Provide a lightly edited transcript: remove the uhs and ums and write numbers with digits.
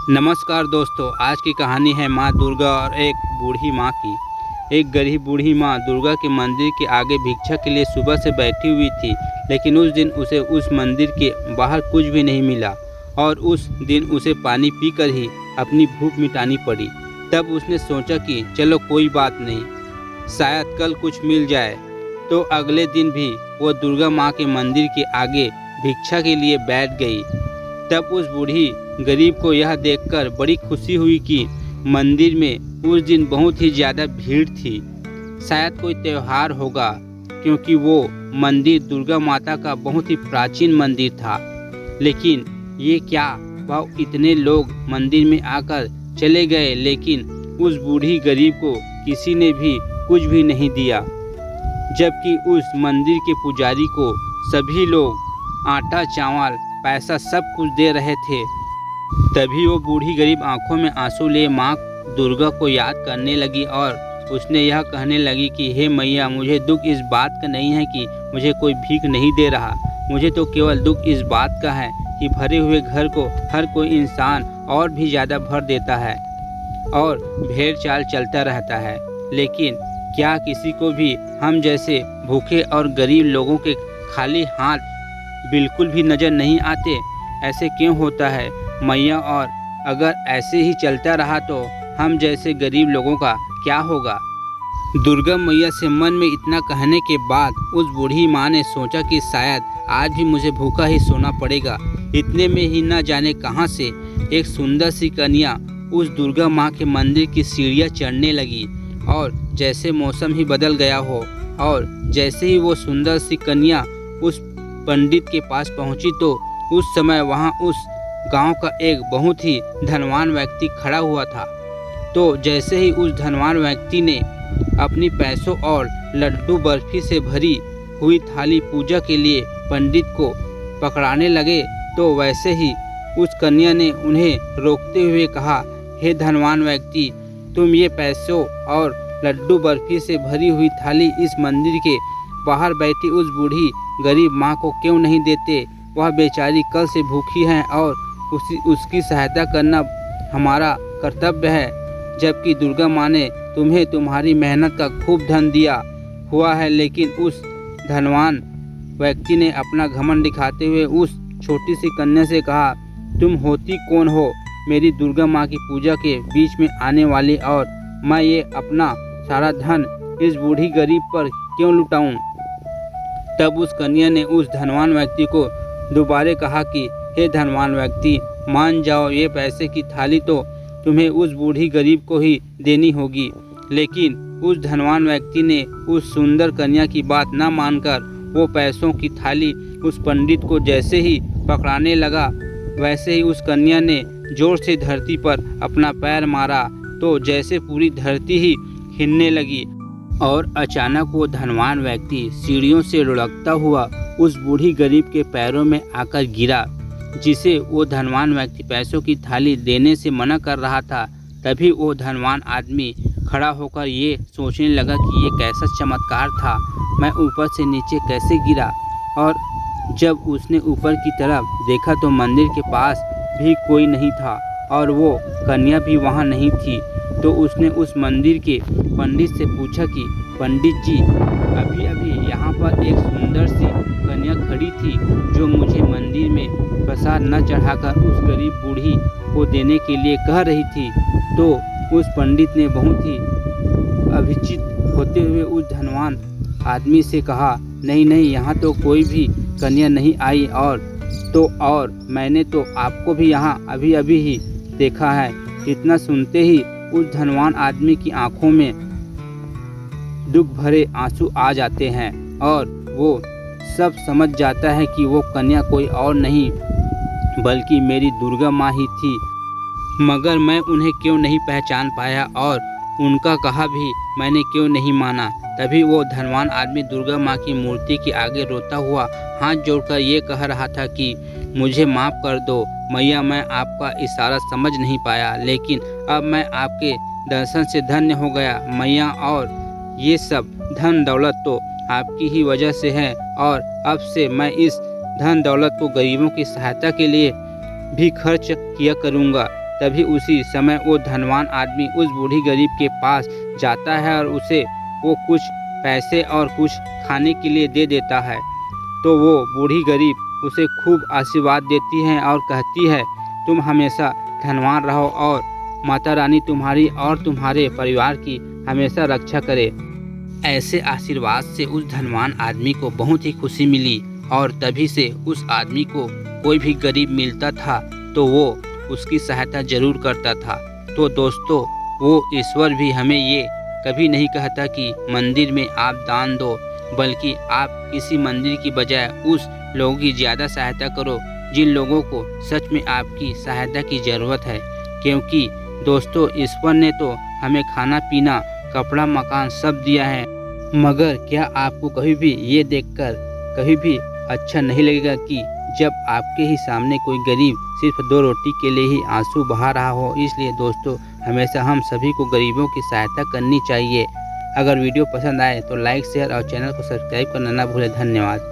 नमस्कार दोस्तों, आज की कहानी है माँ दुर्गा और एक बूढ़ी माँ की। एक गरीब बूढ़ी माँ दुर्गा के मंदिर के आगे भिक्षा के लिए सुबह से बैठी हुई थी, लेकिन उस दिन उसे उस मंदिर के बाहर कुछ भी नहीं मिला और उस दिन उसे पानी पीकर ही अपनी भूख मिटानी पड़ी। तब उसने सोचा कि चलो कोई बात नहीं, शायद कल कुछ मिल जाए। तो अगले दिन भी वो दुर्गा माँ के मंदिर के आगे भिक्षा के लिए बैठ गई। तब उस बूढ़ी गरीब को यह देखकर बड़ी खुशी हुई कि मंदिर में उस दिन बहुत ही ज़्यादा भीड़ थी। शायद कोई त्यौहार होगा, क्योंकि वो मंदिर दुर्गा माता का बहुत ही प्राचीन मंदिर था। लेकिन ये क्या, वह इतने लोग मंदिर में आकर चले गए, लेकिन उस बूढ़ी गरीब को किसी ने भी कुछ भी नहीं दिया, जबकि उस मंदिर के पुजारी को सभी लोग आटा चावल पैसा सब कुछ दे रहे थे। तभी वो बूढ़ी गरीब आंखों में आंसू ले माँ दुर्गा को याद करने लगी और उसने यह कहने लगी कि हे मैया, मुझे दुख इस बात का नहीं है कि मुझे कोई भीख नहीं दे रहा। मुझे तो केवल दुख इस बात का है कि भरे हुए घर को हर कोई इंसान और भी ज़्यादा भर देता है और भेड़ चाल चलता रहता है, लेकिन क्या किसी को भी हम जैसे भूखे और गरीब लोगों के खाली हाथ बिल्कुल भी नज़र नहीं आते? ऐसे क्यों होता है मैया? और अगर ऐसे ही चलता रहा तो हम जैसे गरीब लोगों का क्या होगा? दुर्गा मैया से मन में इतना कहने के बाद उस बूढ़ी माँ ने सोचा कि शायद आज भी मुझे भूखा ही सोना पड़ेगा। इतने में ही न जाने कहाँ से एक सुंदर सी कन्या उस दुर्गा माँ के मंदिर की सीढ़ियाँ चढ़ने लगी और जैसे मौसम ही बदल गया हो और जैसे ही वो सुंदर सी कन्या उस पंडित के पास पहुंची तो उस समय वहां उस गांव का एक बहुत ही धनवान व्यक्ति खड़ा हुआ था। तो जैसे ही उस धनवान व्यक्ति ने अपनी पैसों और लड्डू बर्फी से भरी हुई थाली पूजा के लिए पंडित को पकड़ाने लगे, तो वैसे ही उस कन्या ने उन्हें रोकते हुए कहा, हे धनवान व्यक्ति, तुम ये पैसों और लड्डू बर्फी से भरी हुई थाली इस मंदिर के बाहर बैठी उस बूढ़ी गरीब माँ को क्यों नहीं देते? वह बेचारी कल से भूखी है और उसकी सहायता करना हमारा कर्तव्य है, जबकि दुर्गा माँ ने तुम्हें तुम्हारी मेहनत का खूब धन दिया हुआ है। लेकिन उस धनवान व्यक्ति ने अपना घमंड दिखाते हुए उस छोटी सी कन्या से कहा, तुम होती कौन हो मेरी दुर्गा माँ की पूजा के बीच में आने वाली, और मैं ये अपना सारा धन इस बूढ़ी गरीब पर क्यों लुटाऊं? तब उस कन्या ने उस धनवान व्यक्ति को दोबारा कहा कि हे धनवान व्यक्ति, मान जाओ, ये पैसे की थाली तो तुम्हें उस बूढ़ी गरीब को ही देनी होगी। लेकिन उस धनवान व्यक्ति ने उस सुंदर कन्या की बात न मानकर वो पैसों की थाली उस पंडित को जैसे ही पकड़ाने लगा, वैसे ही उस कन्या ने जोर से धरती पर अपना पैर मारा, तो जैसे पूरी धरती ही हिलने लगी और अचानक वो धनवान व्यक्ति सीढ़ियों से लुढ़कता हुआ उस बूढ़ी गरीब के पैरों में आकर गिरा, जिसे वो धनवान व्यक्ति पैसों की थाली देने से मना कर रहा था। तभी वो धनवान आदमी खड़ा होकर ये सोचने लगा कि ये कैसा चमत्कार था, मैं ऊपर से नीचे कैसे गिरा। और जब उसने ऊपर की तरफ देखा तो मंदिर के पास भी कोई नहीं था और वो कन्या भी वहाँ नहीं थी। तो उसने उस मंदिर के पंडित से पूछा कि पंडित जी, अभी अभी यहाँ पर एक सुंदर सी कन्या खड़ी थी जो मुझे मंदिर में प्रसाद न चढ़ाकर उस गरीब बूढ़ी को देने के लिए कह रही थी। तो उस पंडित ने बहुत ही अभिचित होते हुए उस धनवान आदमी से कहा, नहीं नहीं, यहाँ तो कोई भी कन्या नहीं आई, और मैंने तो आपको भी यहाँ अभी अभी ही देखा है। इतना सुनते ही उस धनवान आदमी की आंखों में दुख भरे आंसू आ जाते हैं और वो सब समझ जाता है कि वो कन्या कोई और नहीं बल्कि मेरी दुर्गा माँ ही थी। मगर मैं उन्हें क्यों नहीं पहचान पाया और उनका कहा भी मैंने क्यों नहीं माना? तभी वो धनवान आदमी दुर्गा माँ की मूर्ति के आगे रोता हुआ हाथ जोड़कर ये कह रहा था कि मुझे माफ़ कर दो मैया, मैं आपका इशारा समझ नहीं पाया, लेकिन अब मैं आपके दर्शन से धन्य हो गया मैया, और ये सब धन दौलत तो आपकी ही वजह से है, और अब से मैं इस धन दौलत को गरीबों की सहायता के लिए भी खर्च किया करूँगा। तभी उसी समय वो धनवान आदमी उस बूढ़ी गरीब के पास जाता है और उसे वो कुछ पैसे और कुछ खाने के लिए दे देता है। तो वो बूढ़ी गरीब उसे खूब आशीर्वाद देती है और कहती है, तुम हमेशा धनवान रहो और माता रानी तुम्हारी और तुम्हारे परिवार की हमेशा रक्षा करे। ऐसे आशीर्वाद से उस धनवान आदमी को बहुत ही खुशी मिली और तभी से उस आदमी को कोई भी गरीब मिलता था तो वो उसकी सहायता जरूर करता था। तो दोस्तों, वो ईश्वर भी हमें ये कभी नहीं कहता कि मंदिर में आप दान दो, बल्कि आप किसी मंदिर की बजाय उस लोगों की ज़्यादा सहायता करो जिन लोगों को सच में आपकी सहायता की ज़रूरत है। क्योंकि दोस्तों, ईश्वर ने तो हमें खाना पीना, कपड़ा, मकान सब दिया है, मगर क्या आपको कभी भी ये देखकर कभी भी अच्छा नहीं लगेगा कि जब आपके ही सामने कोई गरीब सिर्फ 2 रोटी के लिए ही आंसू बहा रहा हो। इसलिए दोस्तों, हमेशा हम सभी को गरीबों की सहायता करनी चाहिए। अगर वीडियो पसंद आए तो लाइक, शेयर और चैनल को सब्सक्राइब करना ना भूलें। धन्यवाद।